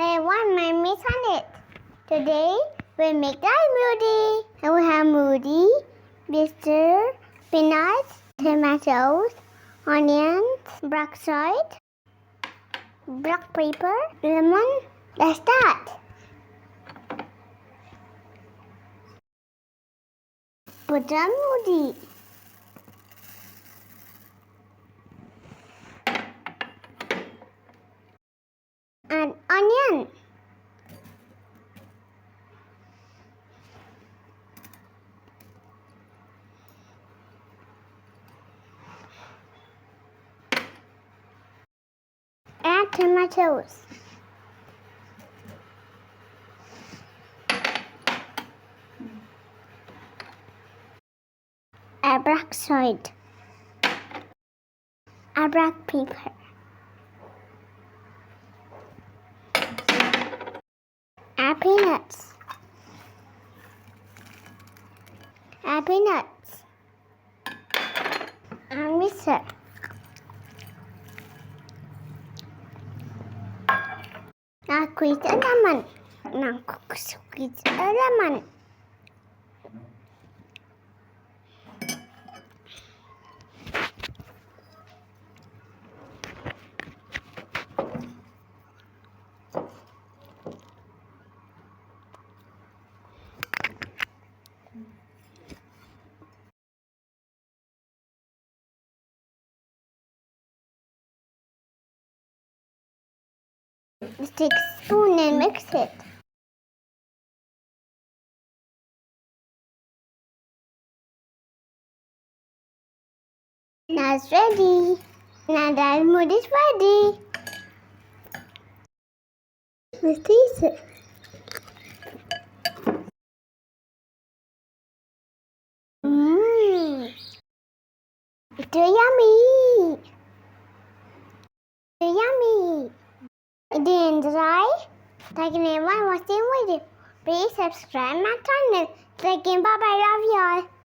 Hi everyone, my name is Hanith. Today we make Jhaalmudhhi. And we have moody, bitter, peanuts, tomatoes, onions, black salt, black pepper, lemon. Let's start. Put Jhaalmudhhi. And onion. Add tomatoes. Add black salt. Add black pepper. Add peanuts. Add peanuts. And mixer. Now squeeze a lemon. Now squeeze a lemon. Just take a spoon and mix it. Now it's ready. Now the Jhaalmudhhi is ready. Let's taste it. It's so yummy. So yummy. If you enjoy, thank you for watching video. Please subscribe my channel. Thank you. Bye bye. Love you all.